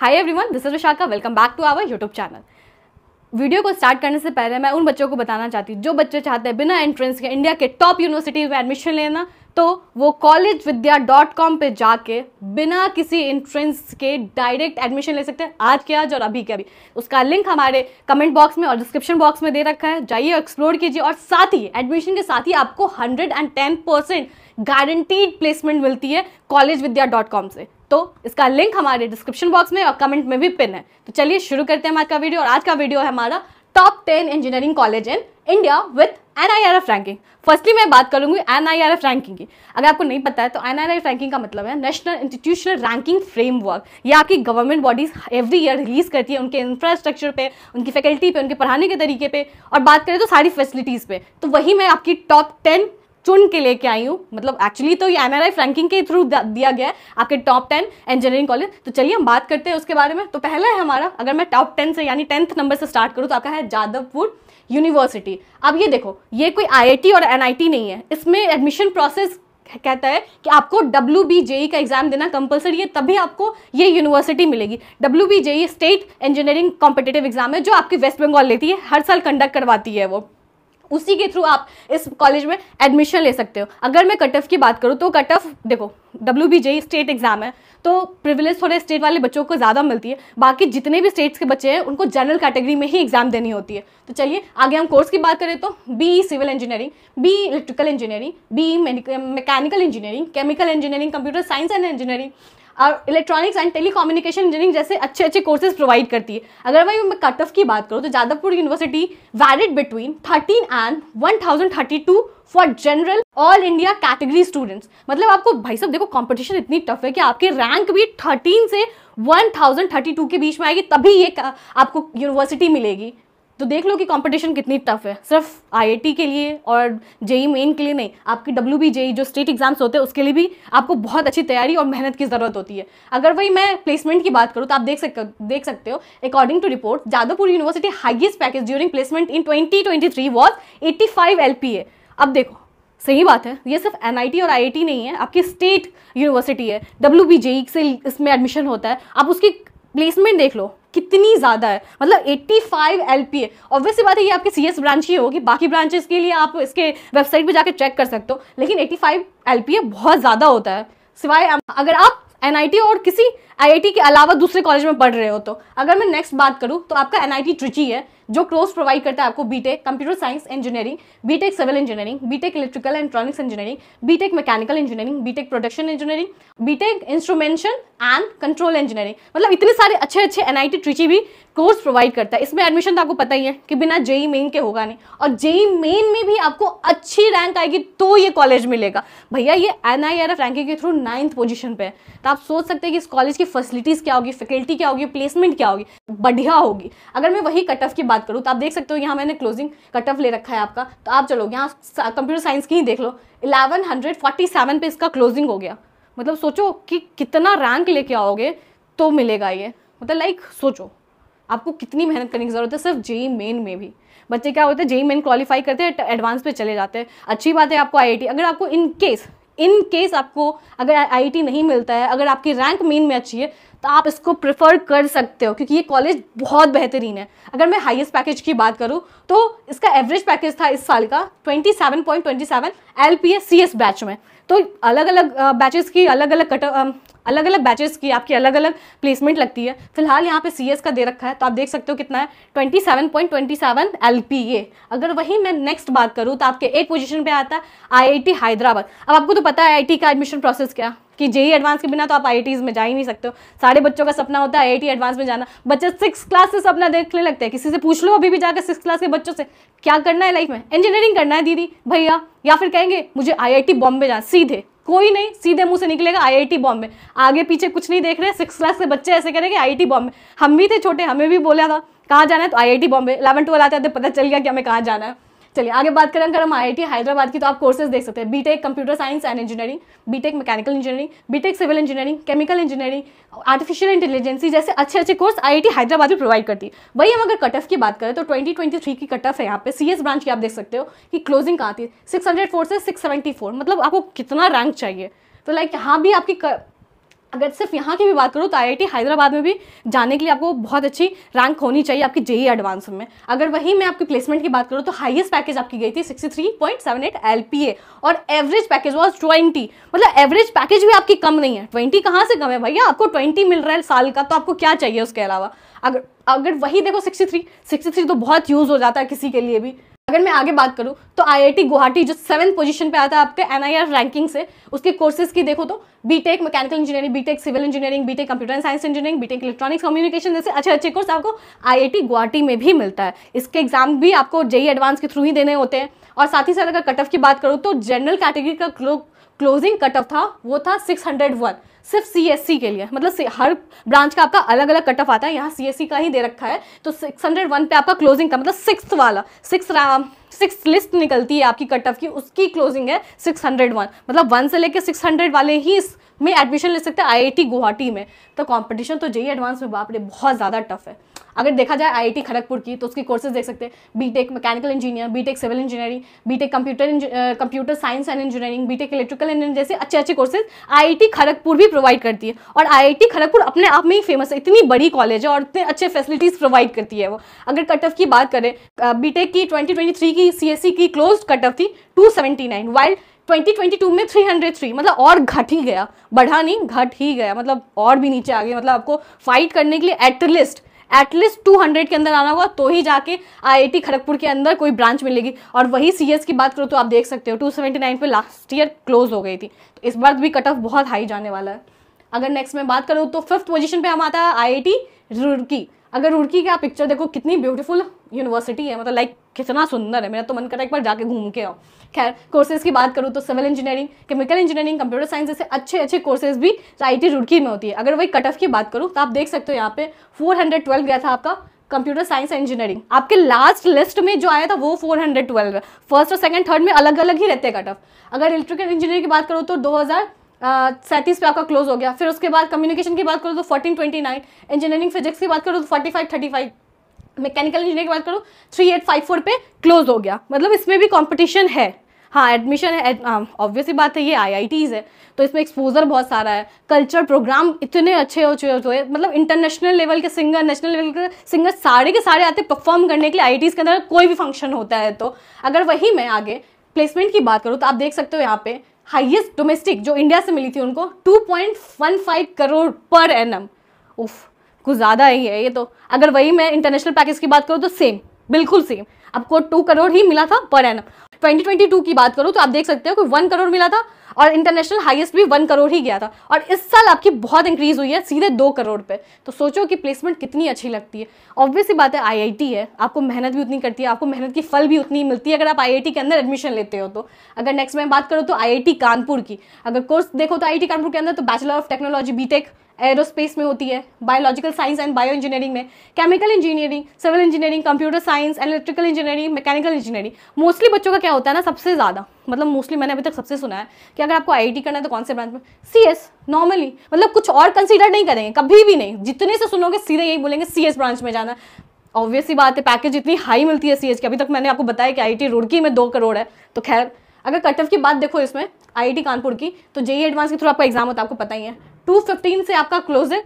Hi everyone, this is Vishakha. Welcome back to our YouTube channel. Video को start करने से पहले मैं उन बच्चों को बताना चाहती हूँ जो बच्चे चाहते हैं बिना एंट्रेंस के इंडिया के टॉप यूनिवर्सिटीज़ में एडमिशन लेना, तो वो collegevidya.com पे जाके बिना किसी एंट्रेंस के डायरेक्ट एडमिशन ले सकते हैं। आज के आज और अभी के अभी। उसका लिंक हमारे कमेंट बॉक्स में और डिस्क्रिप्शन बॉक्स में दे रखा है, जाइए एक्सप्लोर कीजिए। और साथ ही एडमिशन के साथ ही आपको 110% गारंटीड प्लेसमेंट मिलती है collegevidya.com से। तो इसका लिंक हमारे डिस्क्रिप्शन बॉक्स में और कमेंट में भी पिन है। तो चलिए शुरू करते हैं आज का वीडियो। और आज का वीडियो है हमारा top 10 engineering college in India with NIRF ranking. Firstly मैं बात करूंगी NIRF रैंकिंग की। अगर आपको नहीं पता है तो NIRF रैंकिंग का मतलब है नेशनल इंस्टीट्यूशनल रैंकिंग फ्रेमवर्क। ये आपकी government bodies every year release करती है उनके इंफ्रास्ट्रक्चर पे, उनकी फैकल्टी पे, उनके पढ़ाने के तरीके पे, और बात करें तो सारी फैसिलिटीज़ पे। तो वही मैं आपकी टॉप 10 चुन के लेके आई हूँ। मतलब एक्चुअली तो ये NIRF रैंकिंग के थ्रू दिया गया है आपके टॉप 10 इंजीनियरिंग कॉलेज। तो चलिए हम बात करते हैं उसके बारे में। तो पहला है हमारा, अगर मैं टॉप 10 से यानी 10th नंबर से स्टार्ट करूँ तो आपका है जादवपुर यूनिवर्सिटी। अब ये देखो, ये कोई IIT और NIT नहीं है। इसमें एडमिशन प्रोसेस कहता है कि आपको WBJE का एग्जाम देना कंपलसरी है, तभी आपको ये यूनिवर्सिटी मिलेगी। WBJE state engineering competitive exam है जो आपकी वेस्ट बंगाल लेती है, हर साल कंडक्ट करवाती है वो। उसी के थ्रू आप इस कॉलेज में एडमिशन ले सकते हो। अगर मैं कट ऑफ की बात करूँ तो कट ऑफ देखो, WBJE स्टेट एग्जाम है तो प्रिविलेज थोड़े स्टेट वाले बच्चों को ज़्यादा मिलती है। बाकी जितने भी स्टेट्स के बच्चे हैं उनको जनरल कैटेगरी में ही एग्जाम देनी होती है। तो चलिए आगे हम कोर्स की बात करें तो BE civil engineering, BE electrical engineering, BE mechanical engineering, chemical engineering, computer science and engineering और इलेक्ट्रॉनिक्स एंड टेलीकम्युनिकेशन इंजीनियरिंग जैसे अच्छे अच्छे कोर्सेज प्रोवाइड करती है। अगर मैं कट ऑफ की बात करूँ तो Jadavpur university varied between 13 and 1032 for general all India category students. मतलब आपको भाई साहब देखो, कंपटीशन इतनी टफ है कि आपकी रैंक भी 13 से 1032 के बीच में आएगी, तभी ये आपको यूनिवर्सिटी मिलेगी। तो देख लो कि कंपटीशन कितनी टफ है। सिर्फ IIT के लिए और JEE मेन के लिए नहीं, आपकी WBJE जो स्टेट एग्जाम्स होते हैं उसके लिए भी आपको बहुत अच्छी तैयारी और मेहनत की ज़रूरत होती है। अगर वही मैं प्लेसमेंट की बात करूँ तो आप देख सकते हो according to report Jadavpur university highest package during placement in 2023 was 85 LPA। अब देखो, सही बात है, ये सिर्फ NIT और IIT नहीं है, आपकी स्टेट यूनिवर्सिटी है, WBJE से इसमें एडमिशन होता है। आप उसकी प्लेसमेंट देख लो कितनी ज़्यादा है, मतलब 85 LPA। ऑब्वियसली बात है ये आपकी CS ब्रांच ही होगी, बाकी ब्रांचेस के लिए आप इसके वेबसाइट पे जाकर चेक कर सकते हो, लेकिन 85 LPA बहुत ज़्यादा होता है। सिवाय अगर आप NIT और किसी IIT के अलावा दूसरे कॉलेज में पढ़ रहे हो तो। अगर मैं नेक्स्ट बात करूँ तो आपका NIT ट्रिची है जो कोर्स प्रोवाइड करता है आपको BTech computer science engineering, BTech civil engineering, BTech electrical and electronics engineering, BTech mechanical engineering, BTech production engineering, BTech instrumentation and control engineering. मतलब इतने सारे अच्छे अच्छे NIT ट्रिची भी कोर्स प्रोवाइड करता है। इसमें एडमिशन तो आपको पता ही है कि बिना JEE मेन के होगा नहीं, और JEE मेन में भी आपको अच्छी रैंक आएगी तो ये कॉलेज मिलेगा। भैया ये NIRF रैंकिंग के थ्रू 9th पोजीशन पे है। तो आप सोच सकते हैं कि इस कॉलेज की फैसिलिटीज़ क्या होगी, फैकल्टी क्या होगी, प्लेसमेंट क्या होगी, बढ़िया होगी। अगर मैं वही कट ऑफ की बात करूँ तो आप देख सकते हो यहाँ मैंने क्लोजिंग कट ऑफ ले रखा है आपका। तो आप चलो यहाँ कंप्यूटर साइंस की ही देख लो, 1147 पे इसका क्लोजिंग हो गया। मतलब सोचो कि कितना रैंक लेके आओगे तो मिलेगा ये। मतलब लाइक सोचो आपको कितनी मेहनत करने की जरूरत है। सिर्फ JEE मेन में भी बच्चे क्या होते हैं, JEE मेन क्वालिफाई करते हैं, एडवांस पे चले जाते हैं। अच्छी बात है आपको IIT, अगर आपको इन केस आपको अगर IIT नहीं मिलता है, अगर आपकी रैंक मेन में अच्छी है तो आप इसको प्रेफर कर सकते हो, क्योंकि ये कॉलेज बहुत बेहतरीन है। अगर मैं हाईएस्ट पैकेज की बात करूँ तो इसका एवरेज पैकेज था इस साल का 27.27 LPA CS बैच में। तो अलग अलग बैचेस की अलग अलग बैचेस की आपकी अलग अलग प्लेसमेंट लगती है। फिलहाल यहाँ पे CS का दे रखा है तो आप देख सकते हो कितना है, 27.27 LPA। अगर वही मैं नेक्स्ट बात करूँ तो आपके 8 पोजीशन पे आता है IIT हैदराबाद। अब आपको तो पता है IIT का एडमिशन प्रोसेस क्या, कि JEE एडवांस के बिना तो आप IITs में जा ही नहीं सकते हो। सारे बच्चों का सपना होता है IIT एडवांस में जाना। बच्चे 6th क्लास से सपना देखने लगते हैं। किसी से पूछ लो अभी भी जाकर 6th क्लास के बच्चों से, क्या करना है लाइफ में, इंजीनियरिंग करना है दीदी भैया, या फिर कहेंगे मुझे IIT बॉम्बे जाना। सीधे कोई नहीं, सीधे मुंह से निकलेगा IIT बॉम्बे, आगे पीछे कुछ नहीं देख रहे। 6th क्लास के बच्चे ऐसे करेंगे IIT बॉम्बे। हम भी थे छोटे, हमें भी बोला था कहाँ जाना है तो IIT बॉम्बे। 11-12 आते आते पता चल गया कि हमें कहाँ जाना है। चलिए आगे बात करें अगर हम IIT हैदराबाद की, तो आप कोर्सेज देख सकते हैं BTech computer science and engineering, BTech mechanical engineering, BTech civil engineering, chemical engineering, artificial intelligence जैसे अच्छे अच्छे कोर्स IIT हैदराबाद भी प्रोवाइड करती है। वही हम अगर कट ऑफ की बात करें तो 2023 की कट ऑफ है यहाँ पे CS ब्रांच की। आप देख सकते हो कि क्लोजिंग कहाँ थी, 604 से 674। मतलब आपको कितना रैंक चाहिए। तो लाइक यहाँ भी आपकी अगर सिर्फ यहाँ की भी बात करूँ तो आईआईटी हैदराबाद में भी जाने के लिए आपको बहुत अच्छी रैंक होनी चाहिए आपकी जेईई एडवांस में। अगर वहीं मैं आपकी प्लेसमेंट की बात करूँ तो हाईएस्ट पैकेज आपकी गई थी 63.78 LPA और एवरेज पैकेज वाज 20। मतलब एवरेज पैकेज भी आपकी कम नहीं है। 20 कहाँ से कम है भैया, आपको 20 मिल रहा है साल का, तो आपको क्या चाहिए उसके अलावा। अगर वही देखो 63 तो बहुत यूज हो जाता है किसी के लिए भी। अगर मैं आगे बात करूं तो आईआईटी गुवाहाटी जो 7th पोजीशन पे आता है आपके एनआईआर रैंकिंग से, उसके कोर्सेज की देखो तो BTech mechanical engineering, BTech civil engineering, BTech computer science engineering, BTech electronics communication जैसे अच्छे अच्छे कोर्स आपको आईआईटी गुवाहाटी में भी मिलता है। इसके एग्जाम भी आपको जेईई एडवांस के थ्रू ही देने होते हैं। और साथ ही साथ अगर कट ऑफ की बात करूँ तो जनरल कैटेगरी का क्लोजिंग कट ऑफ था वो था 601 सिर्फ सीएससी के लिए। मतलब हर ब्रांच का आपका अलग अलग कट ऑफ आता है, यहाँ सीएससी का ही दे रखा है। तो 601 पे आपका क्लोजिंग का मतलब सिक्स वाला सिक्स लिस्ट निकलती है आपकी कट ऑफ की, उसकी क्लोजिंग है 601। मतलब 1 से लेकर 600 वाले ही में एडमिशन ले सकते हैं आईआईटी गुवाहाटी में। तो कंपटीशन तो जेईई एडवांस में बाप रे बहुत ज़्यादा टफ है। अगर देखा जाए आईआईटी खड़गपुर की तो उसकी कोर्सेज देख सकते हैं, BTech mechanical engineer, BTech civil engineering, BTech computer science and engineering, BTech electrical engineering जैसे अच्छे अच्छे कोर्सेज आईआईटी खड़गपुर भी प्रोवाइड करती है। और आईआईटी खड़गपुर अपने आप में ही फेमस है, इतनी बड़ी कॉलेज है और इतने अच्छे फैसिलिटीज प्रोवाइड करती है वो। अगर कट ऑफ की बात करें, बीटेक की 2023 की सीएससी की क्लोज कट ऑफ थी 279, वाइल 2022 में 303। मतलब और घट ही गया, बढ़ा नहीं घट ही गया, मतलब और भी नीचे आ गया। मतलब आपको फाइट करने के लिए एटलीस्ट 200 के अंदर आना होगा तो ही जाके आईआईटी खड़गपुर के अंदर कोई ब्रांच मिलेगी। और वही सीएस की बात करो तो आप देख सकते हो 279 पे लास्ट ईयर क्लोज हो गई थी। तो इस बार भी कट ऑफ बहुत हाई जाने वाला है। अगर नेक्स्ट में बात करूँ तो 5th पोजीशन पे हम आता है आईआईटी रुड़की। अगर रुड़की का पिक्चर देखो कितनी ब्यूटीफुल यूनिवर्सिटी है, मतलब लाइक कितना सुंदर है, मेरा तो मन कर रहा है एक बार जाके घूम के आओ। खैर कोर्सेज की बात करूँ तो civil engineering, chemical engineering, computer science जैसे अच्छे अच्छे कोर्सेज भी आईआईटी रुड़की में होती है। अगर वही कट ऑफ की बात करूँ तो आप देख सकते हो यहाँ पे 412 गया था आपका कंप्यूटर साइंस एंड इंजीनियरिंग। आपके लास्ट लिस्ट में जो आया था वो 412 है। फर्स्ट और सेकंड थर्ड में अलग अलग ही रहते हैं कट ऑफ। अगर इलेक्ट्रिकल इंजीनियरिंग की बात करूँ तो 2037 पे आपका क्लोज हो गया। फिर उसके बाद कम्युनिकेशन की बात करूँ तो 1429, इंजीनियरिंग फिजिक्स की बात करूँ तो 4535, मैकेनिकल इंजीनियरिंग की बात करूँ 3854 पे क्लोज हो गया। मतलब इसमें भी कंपटीशन है। हाँ एडमिशन है, ऑब्वियसली बात है, ये आईआईटीज़ है तो इसमें एक्सपोजर बहुत सारा है। कल्चर प्रोग्राम इतने अच्छे हो चुके हैं, मतलब इंटरनेशनल लेवल के सिंगर, नेशनल लेवल के सिंगर सारे के सारे आते परफॉर्म करने के लिए आईआईटीज़ के अंदर कोई भी फंक्शन होता है। तो अगर वही मैं आगे प्लेसमेंट की बात करूँ तो आप देख सकते हो यहाँ पे हाईएस्ट डोमेस्टिक जो इंडिया से मिली थी उनको 2.15 करोड़ पर एनम। उफ कुछ ज़्यादा ही है ये तो। अगर वही मैं इंटरनेशनल पैकेज की बात करूँ तो सेम, बिल्कुल सेम, आपको 2 करोड़ ही मिला था पर एनम। 2022 की बात करूँ तो आप देख सकते हो कि 1 करोड़ मिला था और इंटरनेशनल हाईएस्ट भी 1 करोड़ ही गया था। और इस साल आपकी बहुत इंक्रीज हुई है सीधे 2 करोड़ पे। तो सोचो कि प्लेसमेंट कितनी अच्छी लगती है। ऑब्वियसली बात है आईआईटी है, आपको मेहनत भी उतनी करती है, आपको मेहनत की फल भी उतनी मिलती है अगर आप आईआईटी के अंदर एडमिशन लेते हो तो। अगर नेक्स्ट में बात करूँ तो आईआईटी कानपुर की, अगर कोर्स देखो तो आईआईटी कानपुर के अंदर तो bachelor of technology BTech aerospace में होती है, biological science and bio engineering में, chemical engineering, civil engineering, computer science, electrical engineering, mechanical engineering. Mostly बच्चों का क्या होता है ना, सबसे ज़्यादा मतलब मोस्टली मैंने अभी तक सबसे सुना है कि अगर आपको आईआईटी करना है तो कौन से ब्रांच में, सीएस नॉर्मली, मतलब कुछ और कंसीडर नहीं करेंगे कभी भी नहीं। जितने से सुनोगे सीधे यही बोलेंगे सीएस ब्रांच में जाना। ऑब्वियसली बात है पैकेज इतनी हाई मिलती है सीएस की। अभी तक मैंने आपको बताया कि आईआईटी रुड़की में 2 करोड़ है। तो खैर अगर कट ऑफ की बात देखो इसमें आईआईटी कानपुर की तो जेईई एडवांस के थ्रू आपका एग्जाम होता है, आपको पता ही है। 215 से आपका क्लोज है,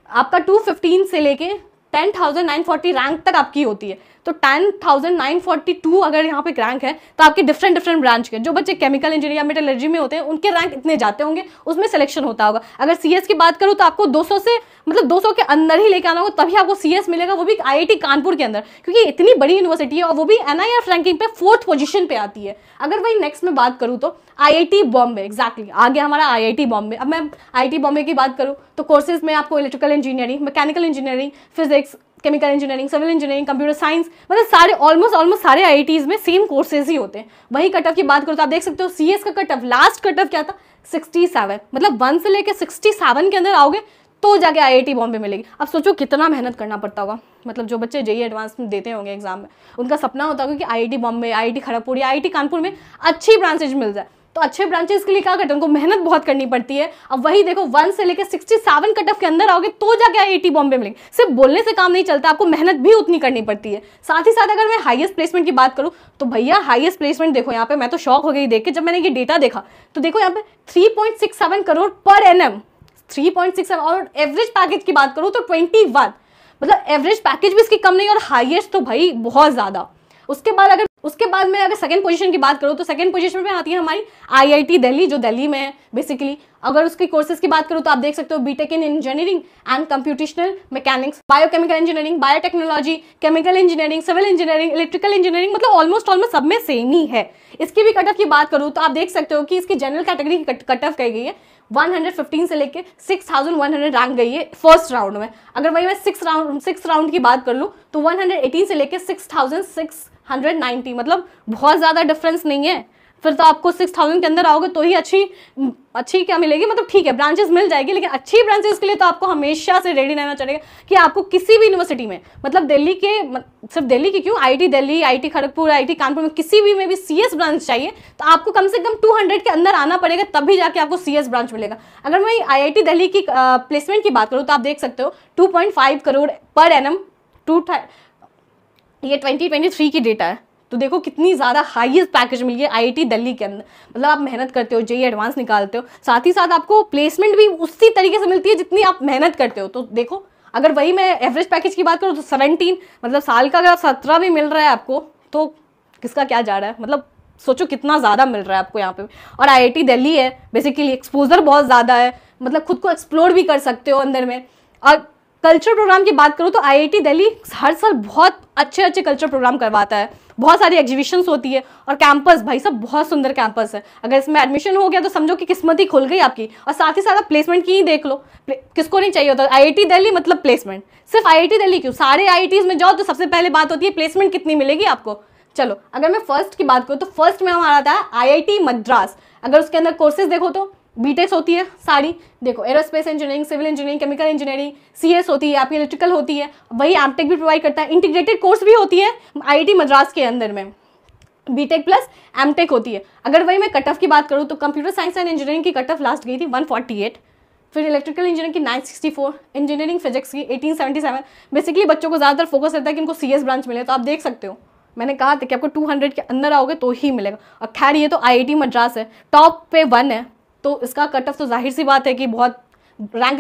आपका 215 से लेके 10,940 रैंक तक आपकी होती है। तो 10,942 अगर यहाँ पे रैंक है तो आपके डिफरेंट ब्रांच के जो बच्चे केमिकल इंजीनियरिंग या मेटलर्जी में होते हैं उनके रैंक इतने जाते होंगे, उसमें सिलेक्शन होता होगा। अगर सीएस की बात करूँ तो आपको 200 से मतलब 200 के अंदर ही लेके आना होगा तभी आपको सीएस मिलेगा, वो भी आईआईटी कानपुर के अंदर, क्योंकि इतनी बड़ी यूनिवर्सिटी है और वो भी एनआईआर रैंकिंग पे 4th पोजीशन पे आती है। अगर वही नेक्स्ट में बात करूँ तो आईआईटी बॉम्बे, एग्जैक्टली आगे हमारा आईआईटी बॉम्बे। अब मैं आईआईटी बॉम्बे की बात करूँ तो कोर्सेज में आपको electrical engineering, mechanical engineering, physics, chemical engineering, civil engineering, computer science, मतलब सारे ऑलमोस्ट सारे आईआईटीज में सेम कोर्सेज ही होते हैं। वही कट ऑफ की बात करो तो आप देख सकते हो सीएस का cut off, last cut off क्या था 67, मतलब 1 से लेकर 67 के अंदर आओगे तो जाके आईआईटी बॉम्बे मिलेगी। अब सोचो कितना मेहनत करना पड़ता होगा। मतलब जो बच्चे जेईई एडवांस में देते होंगे एग्जाम में, उनका सपना होता होगा कि आईआईटी बॉम्बे, आईआईटी खड़गपुर या आईआईटी कानपुर में अच्छी ब्रांचेज मिल जाए। तो अच्छे ब्रांचेस के लिए क्या करते हैं, उनको मेहनत बहुत करनी पड़ती है। अब वही देखो 1 से लेकर 67 कट ऑफ के अंदर आओगे तो जाके आईआईटी बॉम्बे मिलेंगे। सिर्फ बोलने से काम नहीं चलता, आपको मेहनत भी उतनी करनी पड़ती है। साथ ही साथ अगर मैं हाईएस्ट प्लेसमेंट की बात करूं तो भैया हाईएस्ट प्लेसमेंट देखो यहाँ पे, मैं तो शॉक हो गई देख के जब मैंने ये डेटा देखा। तो देखो यहाँ पे 3.67 करोड़ पर एनएम 3.6 और एवरेज पैकेज की बात करूँ तो 21, मतलब एवरेज पैकेज भी इसकी कम नहीं और हाईएस्ट तो भाई बहुत ज़्यादा। उसके बाद मैं अगर सेकंड पोजीशन की बात करूँ तो सेकंड पोजीशन में आती है हमारी आईआईटी दिल्ली, जो दिल्ली में है बेसिकली। अगर उसके कोर्सेज की बात करूँ तो आप देख सकते हो BTech in engineering and computational mechanics, biochemical engineering, biotechnology, chemical engineering, civil engineering, electrical engineering, मतलब ऑलमोस्ट सब में सेम ही है। इसकी भी कट ऑफ की बात करूँ तो आप देख सकते हो कि इसकी जनरल कैटेगरी की कट ऑफ कही गई है 115 से लेके 6100 रैंक गई है फर्स्ट राउंड में। अगर वही मैं सिक्स राउंड की बात कर लूँ तो 118 से लेके 6690, मतलब बहुत ज़्यादा डिफरेंस नहीं है। फिर तो आपको 6000 के अंदर आओगे तो ही अच्छी क्या मिलेगी, मतलब ठीक है ब्रांचेस मिल जाएगी, लेकिन अच्छी ब्रांचेस के लिए तो आपको हमेशा से रेडी रहना चाहिए कि आपको किसी भी यूनिवर्सिटी में, मतलब दिल्ली के, सिर्फ दिल्ली की क्यों, IIT Delhi, IIT Kharagpur, IIT Kanpur में किसी भी में भी सीएस ब्रांच चाहिए तो आपको कम से कम 200 के अंदर आना पड़ेगा, तभी जाके आपको सीएस ब्रांच मिलेगा। अगर मैं आईआईटी दिल्ली की प्लेसमेंट की बात करूँ तो आप देख सकते हो 2.5 करोड़ पर एनम, ये 2023 की डेटा है। तो देखो कितनी ज़्यादा हाईएस्ट पैकेज मिल गया आईआईटी दिल्ली के अंदर। मतलब आप मेहनत करते हो, जेईई एडवांस निकालते हो, साथ ही साथ आपको प्लेसमेंट भी उसी तरीके से मिलती है जितनी आप मेहनत करते हो। तो देखो अगर वही मैं एवरेज पैकेज की बात करूँ तो 17, मतलब साल का अगर 17 भी मिल रहा है आपको तो किसका क्या जा रहा है, मतलब सोचो कितना ज़्यादा मिल रहा है आपको यहाँ पे। और आईआईटी दिल्ली है बेसिकली, एक्सपोजर बहुत ज़्यादा है, मतलब खुद को एक्सप्लोर भी कर सकते हो अंदर में। और कल्चर प्रोग्राम की बात करूँ तो आईआईटी दिल्ली हर साल बहुत अच्छे कल्चर प्रोग्राम करवाता है, बहुत सारी एग्जीबिशंस होती है और कैंपस भाई सब बहुत सुंदर कैंपस है। अगर इसमें एडमिशन हो गया तो समझो कि किस्मत ही खुल गई आपकी। और साथ ही साथ आप प्लेसमेंट की ही देख लो, किसको नहीं चाहिए होता आईआईटी दिल्ली मतलब प्लेसमेंट। सिर्फ आईआईटी दिल्ली क्यों, सारे आईआईटीज में जाओ तो सबसे पहले बात होती है प्लेसमेंट कितनी मिलेगी आपको। चलो अगर मैं फर्स्ट की बात करूँ तो फर्स्ट में हमारा था आईआईटी मद्रास। अगर उसके अंदर कोर्सेज देखो तो बीटेक्स होती है सारी, देखो aerospace engineering, civil engineering, chemical engineering, CS होती है आपकी, इलेक्ट्रिकल होती है, वही एमटेक भी प्रोवाइड करता है, इंटीग्रेटेड कोर्स भी होती है आईआईटी मद्रास के अंदर में, बीटेक प्लस एमटेक होती है। अगर वही मैं कट ऑफ की बात करूँ तो कंप्यूटर साइंस एंड इंजीनियरिंग की कट ऑफ लास्ट गई थी 148, फिर इलेक्ट्रिकल इंजीनियरिंग की 964, इंजीनियरिंग फिजिक्स की 1877। बेसिकली बच्चों को ज़्यादातर फोकस रहता है कि उनको सीएस ब्रांच मिले, तो आप देख सकते हो मैंने कहा था कि आपको 200 के अंदर आओगे तो ही मिलेगा। और खैर ये तो आईआईटी मद्रास है, टॉप पे 1 है, तो इसका कट ऑफ तो जाहिर सी बात है कि बहुत रैंक,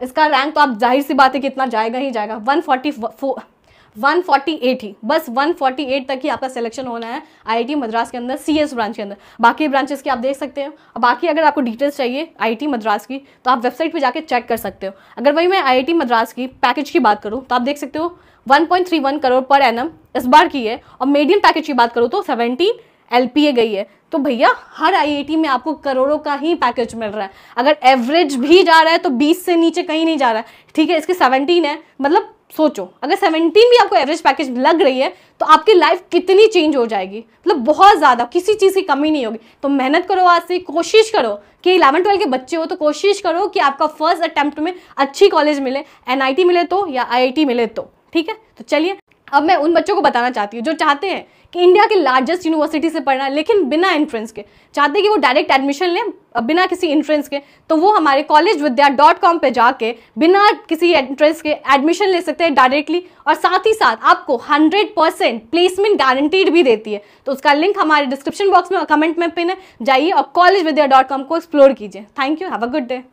इसका रैंक तो आप जाहिर सी बात है कि इतना जाएगा ही जाएगा। 148 ही, बस 148 तक ही आपका सिलेक्शन होना है आईआईटी मद्रास के अंदर सीएस ब्रांच के अंदर। बाकी ब्रांचेस की आप देख सकते हो। और बाकी अगर आपको डिटेल्स चाहिए आईआईटी मद्रास की तो आप वेबसाइट पे जाके चेक कर सकते हो। अगर वही मैं आईआईटी मद्रास की पैकेज की बात करूँ तो आप देख सकते हो 1.31 करोड़ पर एनम इस बार की है। और मीडियम पैकेज की बात करूँ तो 17 LPA गई है। तो भैया हर आईआईटी में आपको करोड़ों का ही पैकेज मिल रहा है। अगर एवरेज भी जा रहा है तो 20 से नीचे कहीं नहीं जा रहा है, ठीक है। इसकी 17 है, मतलब सोचो अगर 17 भी आपको एवरेज पैकेज लग रही है तो आपकी लाइफ कितनी चेंज हो जाएगी, मतलब बहुत ज़्यादा, किसी चीज़ की कमी नहीं होगी। तो मेहनत करो, आज से कोशिश करो कि 11-12 के बच्चे हो तो कोशिश करो कि आपका फर्स्ट अटेम्प्ट में अच्छी कॉलेज मिले, एनआईटी मिले तो या आईआईटी मिले तो, ठीक है। तो चलिए अब मैं उन बच्चों को बताना चाहती हूँ जो चाहते हैं कि इंडिया के लार्जेस्ट यूनिवर्सिटी से पढ़ना है लेकिन बिना एंट्रेंस के, चाहते हैं कि वो डायरेक्ट एडमिशन लें बिना किसी एंट्रेंस के, तो वो हमारे collegevidya.com पे जाके बिना किसी एंट्रेंस के एडमिशन ले सकते हैं डायरेक्टली। और साथ ही साथ आपको 100% प्लेसमेंट गारंटीड भी देती है। तो उसका लिंक हमारे डिस्क्रिप्शन बॉक्स में और कमेंट में पिन है, जाइए और collegevidya.com को एक्सप्लोर कीजिए। Thank you, have a good day.